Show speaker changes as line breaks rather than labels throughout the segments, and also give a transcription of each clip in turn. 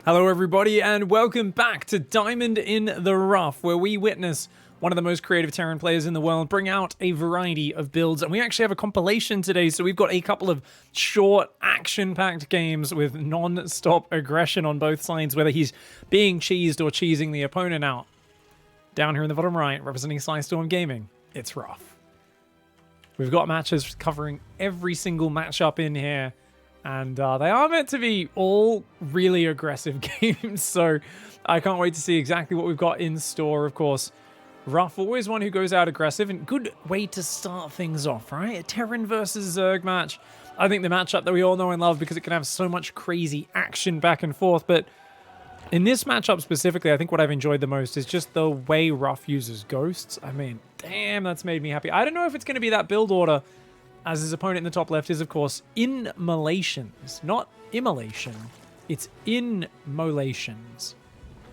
Hello everybody and welcome back to Diamond in the Rough, where we witness one of the most creative Terran players in the world bring out a variety of builds. And we actually have a compilation today, so we've got a couple of short, action-packed games with non-stop aggression on both sides, whether he's being cheesed or cheesing the opponent out. Down here in the bottom right, representing Storm Gaming, it's Ruff. We've got matches covering every single matchup in here. And they are meant to be all really aggressive games, so I can't wait to see exactly what we've got in store, of course. Ruff, always one who goes out aggressive, and good way to start things off, right? A Terran versus Zerg match. I think the matchup that we all know and love because it can have so much crazy action back and forth, but in this matchup specifically, I think what I've enjoyed the most is just the way Ruff uses ghosts. I mean, damn, that's made me happy. I don't know if it's going to be that build order, as his opponent in the top left is, of course, Immolations. Not immolation. It's Immolations.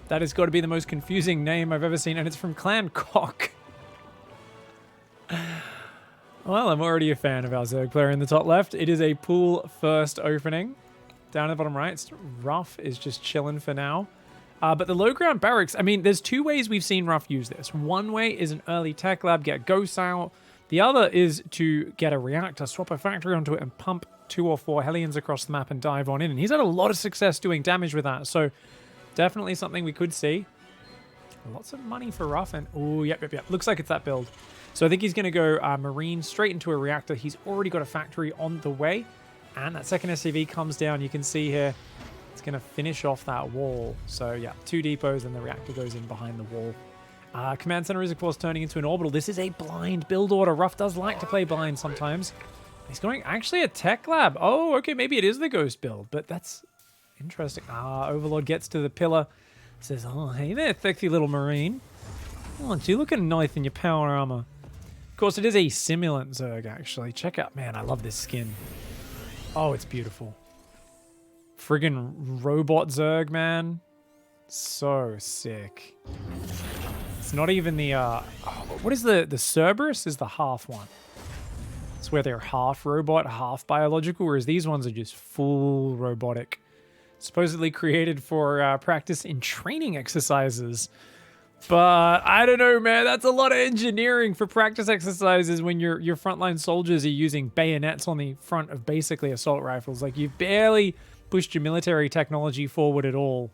That has got to be the most confusing name I've ever seen, and it's from Clan Cock. Well, I'm already a fan of our Zerg player in the top left. It is a pool first opening. Down at the bottom right, Ruff is just chilling for now. But the low ground barracks, I mean, there's two ways we've seen Ruff use this. One way is an early tech lab, get ghosts out. The other is to get a reactor, swap a factory onto it, and pump 2 or 4 Hellions across the map and dive on in. And he's had a lot of success doing damage with that, so definitely something we could see. Lots of money for Ruff, and oh, yep. Looks like it's that build. So I think he's going to go Marine straight into a reactor. He's already got a factory on the way, and that second SCV comes down. You can see here, it's going to finish off that wall. So yeah, 2 depots, and the reactor goes in behind the wall. Command center is, of course, turning into an orbital. This is a blind build order. Ruff does like to play blind sometimes. He's going actually a tech lab. Oh, okay, maybe it is the ghost build, but that's interesting. Overlord gets to the pillar. Says, oh, hey there, sexy little Marine. Oh, you looking nice in your power armor. Of course, it is a simulant Zerg, actually. Check out, man, I love this skin. Oh, it's beautiful. Friggin' robot Zerg, man. So sick. It's not even the, what is the Cerberus is the half one. It's where they're half robot, half biological, whereas these ones are just full robotic. Supposedly created for practice in training exercises. But I don't know, man, that's a lot of engineering for practice exercises when your frontline soldiers are using bayonets on the front of basically assault rifles. Like, you've barely pushed your military technology forward at all.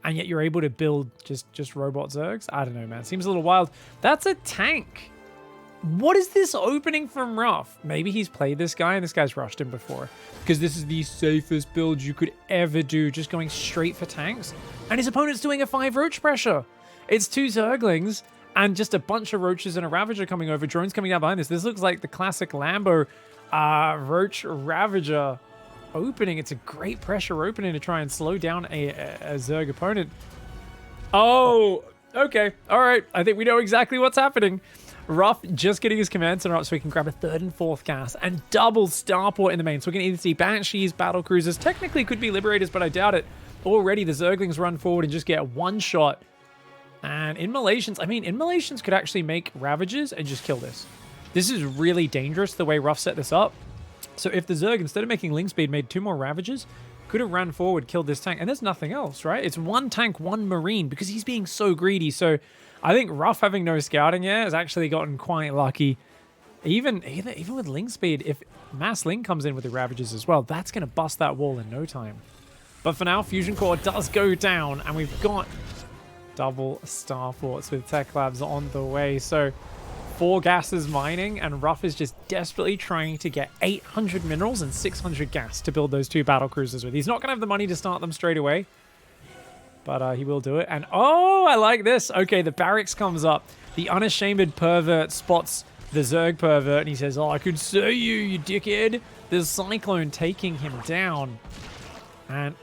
And yet you're able to build just robot Zergs? I don't know, man. Seems a little wild. That's a tank. What is this opening from Ruff? Maybe he's played this guy and this guy's rushed him before. Because this is the safest build you could ever do. Just going straight for tanks. And his opponent's doing a 5 roach pressure. It's 2 Zerglings and just a bunch of roaches and a Ravager coming over. Drones coming down behind this. This looks like the classic Lambo roach Ravager opening. It's a great pressure opening to try and slow down a Zerg opponent. Oh, okay. All right. I think we know exactly what's happening. Ruff just getting his command center up so he can grab a 3rd and 4th gas and double starport in the main. So we can either see Banshees, battle cruisers, technically could be Liberators, but I doubt it. Already the Zerglings run forward and just get one shot. And Immolations, I mean, Immolations could actually make Ravagers and just kill this. This is really dangerous the way Ruff set this up. So if the Zerg, instead of making Link Speed, made 2 more Ravagers, could have ran forward, killed this tank, and there's nothing else, right? It's 1 tank, 1 Marine, because he's being so greedy. So I think Ruff having no scouting here has actually gotten quite lucky. Even with Link Speed, if Mass Link comes in with the Ravagers as well, that's going to bust that wall in no time. But for now, Fusion Core does go down, and we've got double starports with tech labs on the way. So 4 gases mining, and Ruff is just desperately trying to get 800 minerals and 600 gas to build those 2 battle cruisers with. He's not going to have the money to start them straight away, but he will do it. And oh, I like this. Okay, the barracks comes up. The unashamed pervert spots the Zerg pervert, and he says, oh, I could see you, you dickhead. There's Cyclone taking him down. And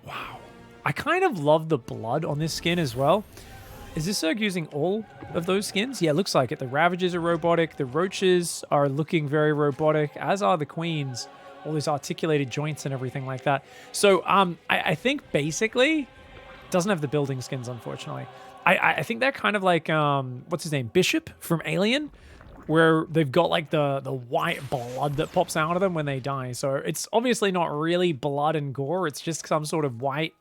wow, I kind of love the blood on this skin as well. Is this Zerg using all of those skins? Yeah, it looks like it. The Ravagers are robotic. The Roaches are looking very robotic, as are the Queens. All those articulated joints and everything like that. So I think basically doesn't have the building skins, unfortunately. I think they're kind of like, what's his name? Bishop from Alien, where they've got like the white blood that pops out of them when they die. So it's obviously not really blood and gore. It's just some sort of white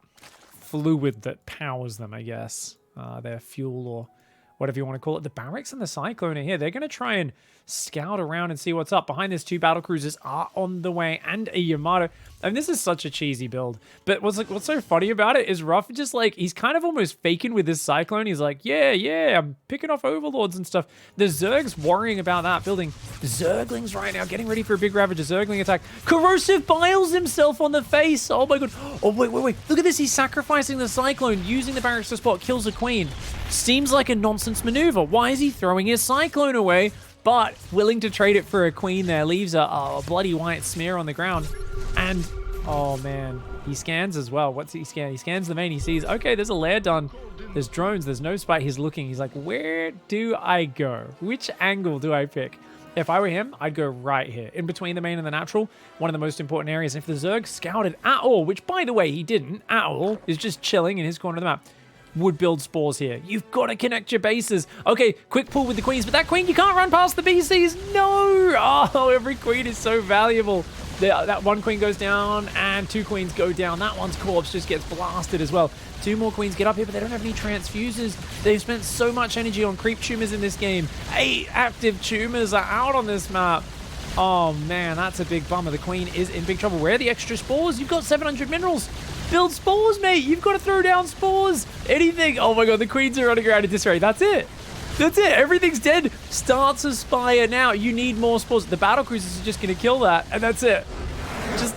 fluid that powers them, I guess. Their fuel or whatever you want to call it. The barracks and the Cyclone are here. They're going to try and scout around and see what's up. Behind this, 2 battle cruisers are on the way and a Yamato. I mean, this is such a cheesy build. But what's so funny about it is Ruff just like, he's kind of almost faking with this Cyclone. He's like, yeah, I'm picking off Overlords and stuff. The Zerg's worrying about that, building Zerglings right now, getting ready for a big Ravager Zergling attack. Corrosive Biles himself on the face. Oh my god. Oh, wait. Look at this. He's sacrificing the Cyclone, using the barracks to spot, kills a queen. Seems like a nonsense maneuver. Why is he throwing his Cyclone away? But willing to trade it for a queen there. Leaves a bloody white smear on the ground. And, oh man, he scans as well. What's he scan? He scans the main. He sees, okay, there's a lair done. There's drones. There's no spite. He's looking. He's like, where do I go? Which angle do I pick? If I were him, I'd go right here. In between the main and the natural. One of the most important areas. If the Zerg scouted at all, which by the way, he didn't at all, is just chilling in his corner of the map, would build spores here. You've got to connect your bases. Okay, quick pull with the queens, but that queen, you can't run past the BCs. No! Oh, every queen is so valuable. That one queen goes down and 2 queens go down. That one's corpse just gets blasted as well. 2 more queens get up here, but they don't have any transfusers. They've spent so much energy on creep tumors in this game. 8 active tumors are out on this map. Oh man, that's a big bummer. The queen is in big trouble. Where are the extra spores? You've got 700 minerals. Build spores, mate. You've got to throw down spores. Anything. Oh my god, the queens are running around at this rate. That's it. That's it. Everything's dead. Start to spire now. You need more spores. The battle cruisers are just going to kill that, and that's it. Just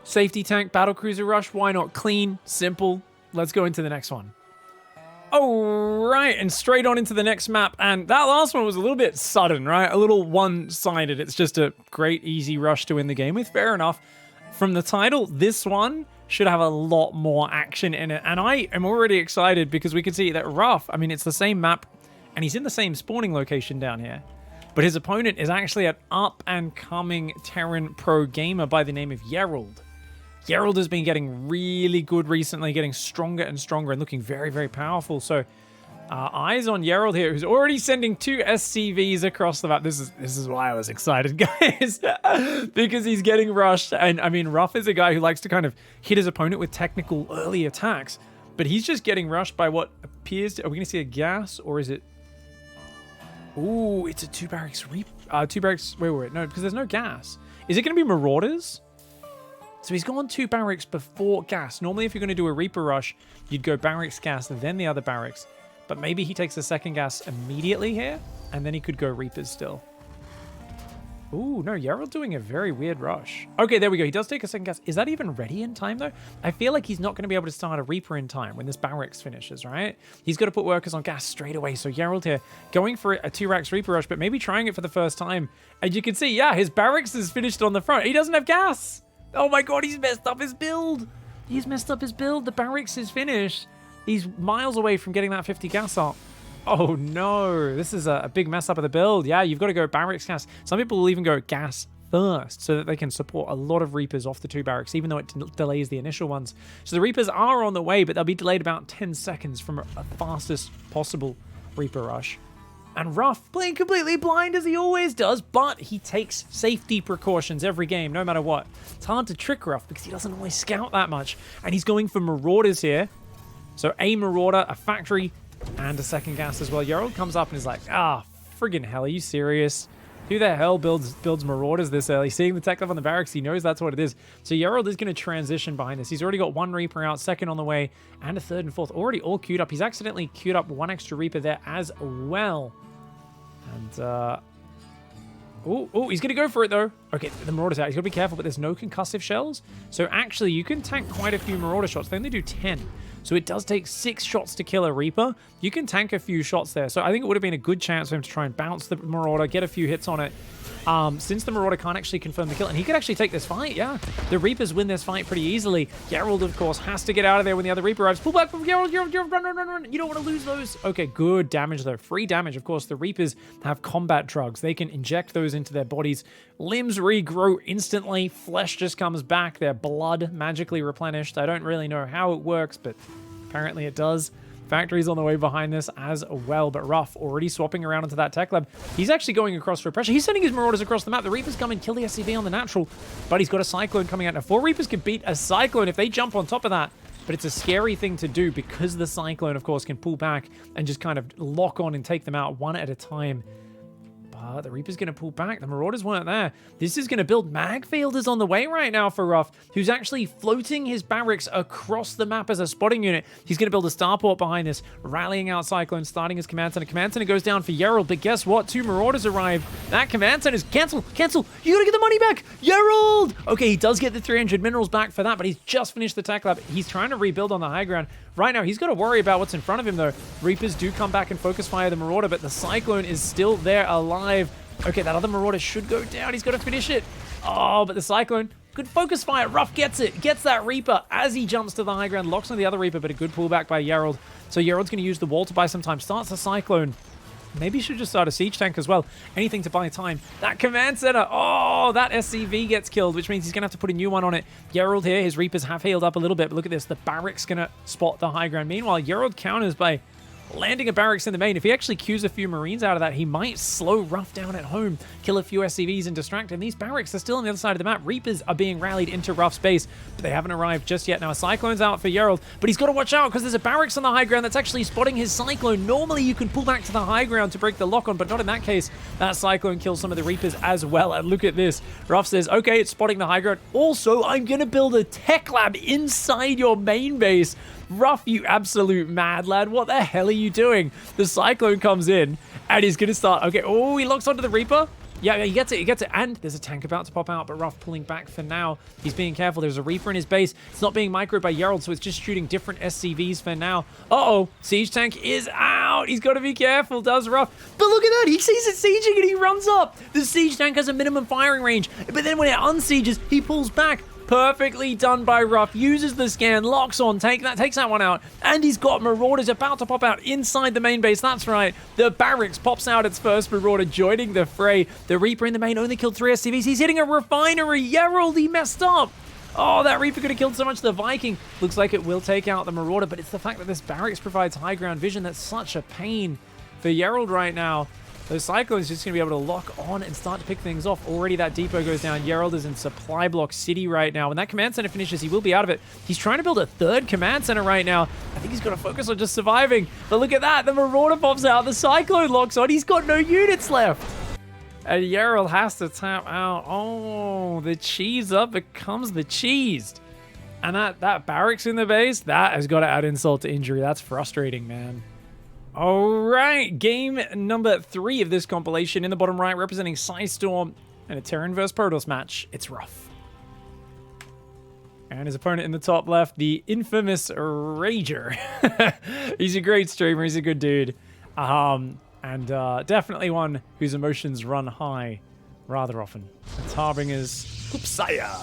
safety tank, battle cruiser rush. Why not? Clean, simple. Let's go into the next one. All right, and straight on into the next map. And that last one was a little bit sudden, right? A little one-sided. It's just a great, easy rush to win the game with. Fair enough. From the title, this one should have a lot more action in it. And I am already excited because we can see that Ruff, I mean, it's the same map, and he's in the same spawning location down here. But his opponent is actually an up-and-coming Terran pro gamer by the name of Yerald. Yerald has been getting really good recently, getting stronger and stronger and looking very, very powerful. So eyes on Yerald here, who's already sending 2 SCVs across the map. This is why I was excited, guys, because he's getting rushed. And I mean, Ruff is a guy who likes to kind of hit his opponent with technical early attacks, but he's just getting rushed by what appears to... Are we going to see a gas, or is it... Ooh, it's a 2 barracks wait, no, because there's no gas. Is it going to be Marauders? So he's gone 2 barracks before gas. Normally, if you're going to do a Reaper rush, you'd go barracks, gas, then the other barracks. But maybe he takes the second gas immediately here, and then he could go Reapers still. Ooh, no, Yerald doing a very weird rush. Okay, there we go. He does take a second gas. Is that even ready in time, though? I feel like he's not going to be able to start a Reaper in time when this barracks finishes, right? He's got to put workers on gas straight away. So Yerald here going for a 2 racks Reaper rush, but maybe trying it for the first time. And you can see, yeah, his barracks is finished on the front. He doesn't have gas. Oh my god, he's messed up his build. He's messed up his build. The barracks is finished. He's miles away from getting that 50 gas up. Oh no, this is a big mess up of the build. Yeah, you've got to go barracks gas. Some people will even go gas first so that they can support a lot of Reapers off the 2 barracks, even though it delays the initial ones. So the Reapers are on the way, but they'll be delayed about 10 seconds from a fastest possible Reaper rush. And Ruff playing completely blind as he always does, but he takes safety precautions every game, no matter what. It's hard to trick Ruff because he doesn't always scout that much. And he's going for Marauders here. So a Marauder, a factory, and a second gas as well. Yerald comes up and is like, friggin' hell, are you serious? Who the hell builds Marauders this early? Seeing the tech up on the barracks, he knows that's what it is. So Yerald is going to transition behind this. He's already got 1 Reaper out, 2nd on the way, and a 3rd and 4th already all queued up. He's accidentally queued up 1 extra Reaper there as well. And, he's going to go for it, though. Okay, the Marauder's out. He's got to be careful, but there's no concussive shells. So, actually, you can tank quite a few Marauder shots. They only do 10. So, it does take 6 shots to kill a Reaper. You can tank a few shots there. So, I think it would have been a good chance for him to try and bounce the Marauder, get a few hits on it. Since the Marauder can't actually confirm the kill, and he could actually take this fight, yeah. The Reapers win this fight pretty easily. Yerald, of course, has to get out of there when the other Reaper arrives. Pull back from Yerald, run. You don't want to lose those. Okay, good damage, though. Free damage. Of course, the Reapers have combat drugs. They can inject those into their bodies. Limbs regrow instantly. Flesh just comes back. Their blood magically replenished. I don't really know how it works, but apparently it does. Factory's on the way behind this as well, but Ruff already swapping around into that tech lab. He's actually going across for pressure. He's sending his Marauders across the map. The Reapers come and kill the SCV on the natural, but he's got a Cyclone coming out. Now, 4 Reapers can beat a Cyclone if they jump on top of that. but it's a scary thing to do because the Cyclone, of course, can pull back and just kind of lock on and take them out one at a time. But the Reaper's going to pull back. The Marauders weren't there. This is going to build mag fielders on the way right now for Ruff, who's actually floating his barracks across the map as a spotting unit. He's going to build a starport behind this, rallying out Cyclone, starting his command center. Command center goes down for Yerald, but guess what? 2 Marauders arrive. That command center is cancel. You got to get the money back. Yerald! Okay, he does get the 300 minerals back for that, but he's just finished the tech lab. He's trying to rebuild on the high ground. Right now, he's got to worry about what's in front of him, though. Reapers do come back and focus fire the Marauder, but the Cyclone is still there alive. Okay, that other Marauder should go down. He's got to finish it. Oh, but the Cyclone, good focus fire. Ruff gets it. Gets that Reaper as he jumps to the high ground. Locks on the other Reaper, but a good pullback by Yerald. So Yerald's going to use the wall to buy some time. Starts the Cyclone. Maybe he should just start a siege tank as well. Anything to buy time. That command center. Oh, that SCV gets killed, which means he's going to have to put a new one on it. Yerald here, his Reapers have healed up a little bit, but look at this. The barracks going to spot the high ground. Meanwhile, Yerald counters by landing a barracks in the main. If he actually cues a few Marines out of that, he might slow Ruff down at home, kill a few SCVs and distract him. These barracks are still on the other side of the map. Reapers are being rallied into Ruff's base, but they haven't arrived just yet. Now a Cyclone's out for Yerald, but he's got to watch out because there's a barracks on the high ground that's actually spotting his Cyclone. Normally you can pull back to the high ground to break the lock on, but not in that case. That Cyclone kills some of the Reapers as well. And look at this. Ruff says, okay, it's spotting the high ground. Also, I'm going to build a tech lab inside your main base. Ruff, you absolute mad lad. What the hell are you doing? The Cyclone comes in and he's going to start. Okay, oh, he locks onto the Reaper. Yeah, he gets it. And there's a tank about to pop out, but Ruff pulling back for now. He's being careful. There's a Reaper in his base. It's not being microed by Yerald, so it's just shooting different SCVs for now. Uh-oh, siege tank is out. He's got to be careful, does Ruff. But look at that. He sees it sieging and he runs up. The siege tank has a minimum firing range, but then when it unsieges, he pulls back. Perfectly done by Ruff. Uses the scan, locks on, takes that one out, and he's got Marauders about to pop out inside the main base. That's right. The barracks pops out its first Marauder, joining the fray. The Reaper in the main only killed 3 SCVs. He's hitting a refinery. Yerald, he messed up. Oh, that Reaper could have killed so much. The Viking looks like it will take out the Marauder, but it's the fact that this barracks provides high ground vision that's such a pain for Yerald right now. The Cyclone is just going to be able to lock on and start to pick things off. Already that depot goes down. Yerald is in supply block city right now. When that command center finishes, he will be out of it. He's trying to build a 3rd command center right now. I think he's got to focus on just surviving. But look at that. The Marauder pops out. The Cyclone locks on. He's got no units left. And Yerald has to tap out. Oh, the cheese up becomes the cheesed. And that barracks in the base, that has got to add insult to injury. That's frustrating, man. All right, game number 3 of this compilation. In the bottom right, representing Psystorm and a Terran vs Protoss match, it's Ruff. And his opponent in the top left, the infamous Rager. He's a great streamer. He's a good dude. And definitely one whose emotions run high rather often. It's Harbinger's Hoopsaya.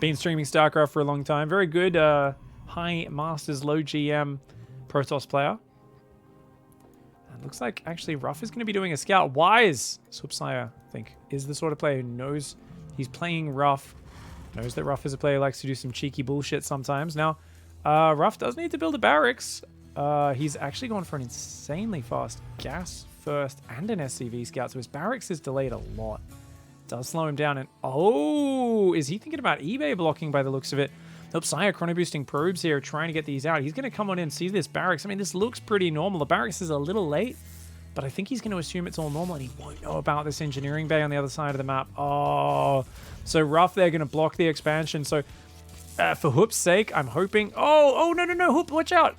Been streaming StarCraft for a long time. Very good high Masters, low GM Protoss player. And looks like actually Ruff is going to be doing a scout. Wise Swipsire, I think, is the sort of player who knows he's playing Ruff. Knows that Ruff is a player who likes to do some cheeky bullshit sometimes. Now, Ruff does need to build a barracks. He's actually gone for an insanely fast gas first and an SCV scout, so his barracks is delayed a lot. Does slow him down. And oh, is he thinking about eBay blocking by the looks of it? Nope, Sire chrono boosting probes here, trying to get these out. He's going to come on in and see this barracks. I mean, this looks pretty normal. The barracks is a little late, but I think he's going to assume it's all normal, and he won't know about this engineering bay on the other side of the map. Oh, so Ruff, they're going to block the expansion. So for Hoop's sake, I'm hoping... Oh, no, Hoop, watch out.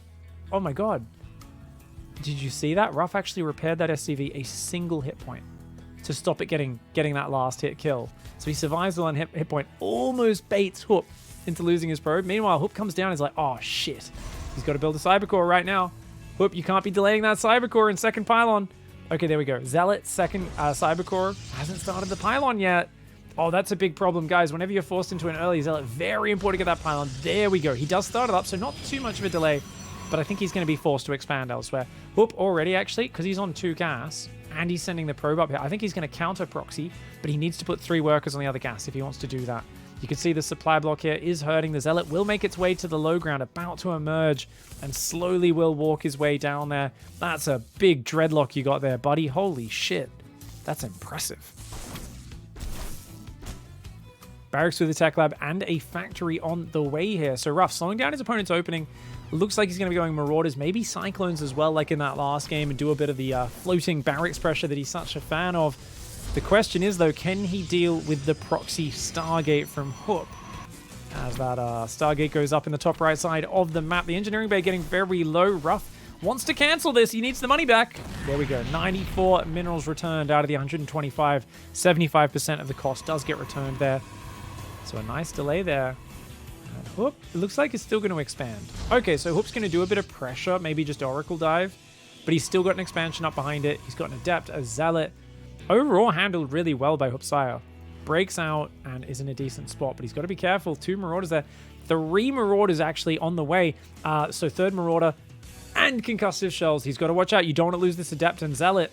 Oh my god. Did you see that? Ruff actually repaired that SCV a single hit point to stop it getting that last hit kill. So he survives the one hit point, almost baits Hoop into losing his probe. Meanwhile, Hoop comes down and is like, oh shit. He's got to build a Cybercore right now. Hoop, you can't be delaying that Cybercore in second pylon. Okay, there we go. Zealot, second Cybercore. Hasn't started the pylon yet. Oh, that's a big problem, guys. Whenever you're forced into an early Zealot, very important to get that pylon. There we go. He does start it up, so not too much of a delay, but I think he's going to be forced to expand elsewhere. Hoop already, actually, because he's on 2 gas, and he's sending the probe up here. I think he's going to counter proxy, but he needs to put 3 workers on the other gas if he wants to do that. You can see the supply block here is hurting. The Zealot will make its way to the low ground, about to emerge, and slowly will walk his way down there. That's a big dreadlock you got there, buddy. Holy shit. That's impressive. Barracks with a tech lab and a factory on the way here. So Ruff slowing down his opponent's opening. Looks like he's going to be going Marauders, maybe Cyclones as well, like in that last game, and do a bit of the floating barracks pressure that he's such a fan of. The question is, though, can he deal with the proxy Stargate from Hoop? As that Stargate goes up in the top right side of the map. The engineering bay getting very low. Ruff wants to cancel this. He needs the money back. There we go. 94 minerals returned out of the 125. 75% of the cost does get returned there. So a nice delay there. And Hoop, it looks like it's still going to expand. Okay, so Hoop's going to do a bit of pressure, maybe just Oracle Dive, but he's still got an expansion up behind it. He's got an Adept, a Zealot. Overall, handled really well by Hoopsire. Breaks out and is in a decent spot, but he's got to be careful. 2 Marauders there. 3 Marauders actually on the way. So 3rd Marauder and Concussive Shells. He's got to watch out. You don't want to lose this Adept and Zealot.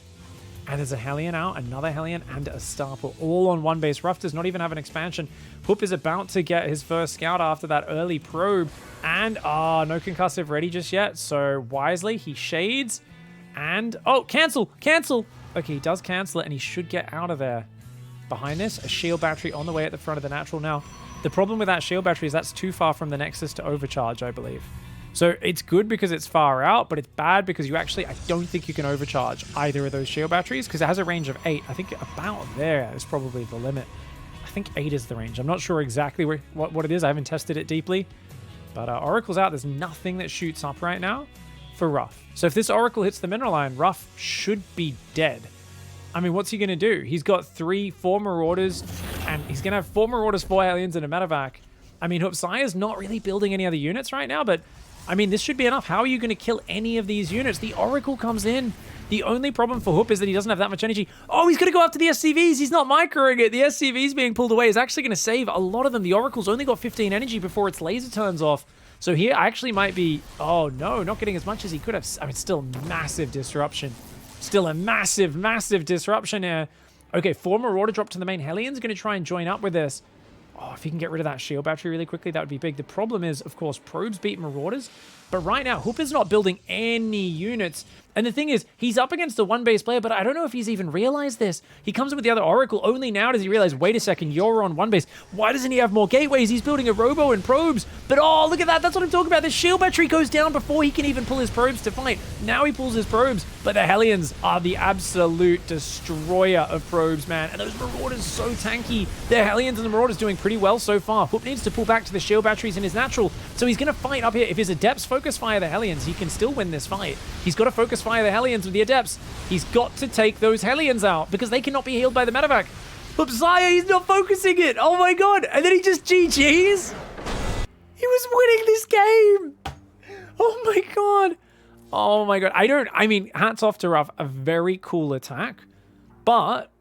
And there's a Hellion out, another Hellion, and a Starpool, all on one base. Ruff does not even have an expansion. Hoop is about to get his first scout after that early probe. And, no Concussive ready just yet. So, wisely, he shades. And, cancel! Okay, he does cancel it, and he should get out of there. Behind this, a shield battery on the way at the front of the natural. Now, the problem with that shield battery is that's too far from the Nexus to overcharge, I believe. So it's good because it's far out, but it's bad because you actually, I don't think you can overcharge either of those shield batteries because it has a range of 8. I think about there is probably the limit. I think 8 is the range. I'm not sure exactly what it is. I haven't tested it deeply. But Oracle's out. There's nothing that shoots up right now for Ruff. So if this Oracle hits the mineral line, Ruff should be dead. I mean, what's he going to do? He's got 4 Marauders, and he's going to have 4 Marauders, 4 Aliens, and a Medevac. I mean, Hoopsire's not really building any other units right now, but I mean, this should be enough. How are you going to kill any of these units? The Oracle comes in. The only problem for Hoop is that he doesn't have that much energy. Oh, he's going to go after the SCVs. He's not microing it. The SCVs being pulled away is actually going to save a lot of them. The Oracle's only got 15 energy before its laser turns off. So here actually might be... Oh, no, not getting as much as he could have. I mean, still massive disruption. Still a massive, massive disruption here. Okay, 4 Marauder drop to the main. Hellion's going to try and join up with this. Oh, if he can get rid of that shield battery really quickly, that would be big. The problem is, of course, probes beat Marauders. But right now, Hoop is not building any units. And the thing is, he's up against a one-base player, but I don't know if he's even realized this. He comes in with the other Oracle. Only now does he realize, wait a second, you're on one base. Why doesn't he have more gateways? He's building a Robo and probes. But oh, look at that. That's what I'm talking about. The shield battery goes down before he can even pull his probes to fight. Now he pulls his probes. But the Hellions are the absolute destroyer of probes, man. And those Marauders so tanky. The Hellions and the Marauders doing pretty well so far. Hoop needs to pull back to the shield batteries in his natural. So he's going to fight up here. If his Adepts focus fire the Hellions, he can still win this fight. He's got to focus fire the Hellions with the Adepts. He's got to take those Hellions out because they cannot be healed by the Medevac. Hoopsire, he's not focusing it. Oh my god. And then he just GG's. He was winning this game. Oh my god. Oh my god. I mean, hats off to Ruff. A very cool attack. But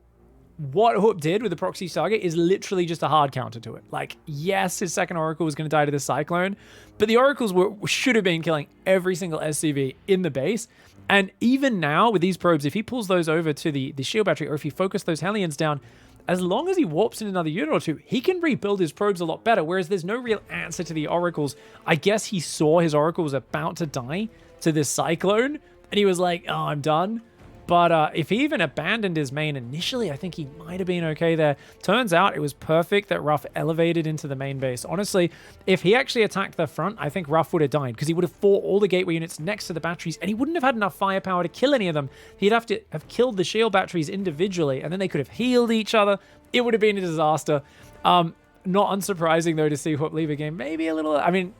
what Hoop did with the proxy Stargate is literally just a hard counter to it. Like, yes, his second Oracle was going to die to the Cyclone, but the Oracles should have been killing every single SCV in the base. And even now, with these probes, if he pulls those over to the shield battery, or if he focused those Hellions down, as long as he warps in another unit or two, he can rebuild his probes a lot better, whereas there's no real answer to the Oracles. I guess he saw his Oracle was about to die to this Cyclone, and he was like, oh, I'm done. But if he even abandoned his main initially, I think he might have been okay there. Turns out it was perfect that Ruff elevated into the main base. Honestly, if he actually attacked the front, I think Ruff would have died because he would have fought all the gateway units next to the batteries and he wouldn't have had enough firepower to kill any of them. He'd have to have killed the shield batteries individually and then they could have healed each other. It would have been a disaster. Not unsurprising, though, to see Hoop leave a game. Maybe a little... I mean,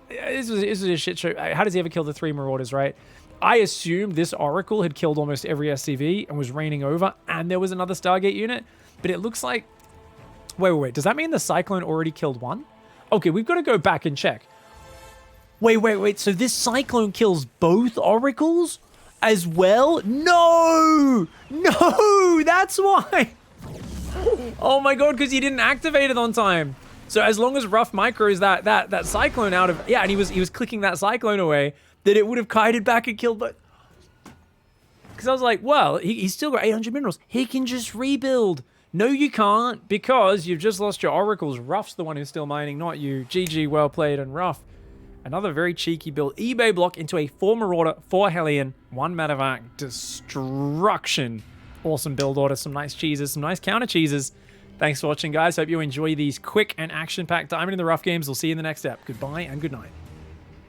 this was a shit show. How does he ever kill the 3 Marauders, right? I assumed this Oracle had killed almost every SCV and was reigning over, and there was another Stargate unit, but it looks like... Wait. Does that mean the Cyclone already killed 1? Okay, we've got to go back and check. Wait. So this Cyclone kills both Oracles as well? No! That's why! Oh my god, because he didn't activate it on time. So as long as Ruff micros that Cyclone out of... Yeah, and he was clicking that Cyclone away, that it would have kited back and killed, but... Because I was like, well, he's still got 800 minerals. He can just rebuild. No, you can't, because you've just lost your Oracles. Ruff's the one who's still mining, not you. GG, well played, and Ruff. Another very cheeky build. eBay block into a 4 Marauder, 4 Hellion, 1 Medevac. Destruction. Awesome build order. Some nice cheeses, some nice counter cheeses. Thanks for watching, guys. Hope you enjoy these quick and action-packed Diamond in the Rough games. We'll see you in the next step. Goodbye and good night.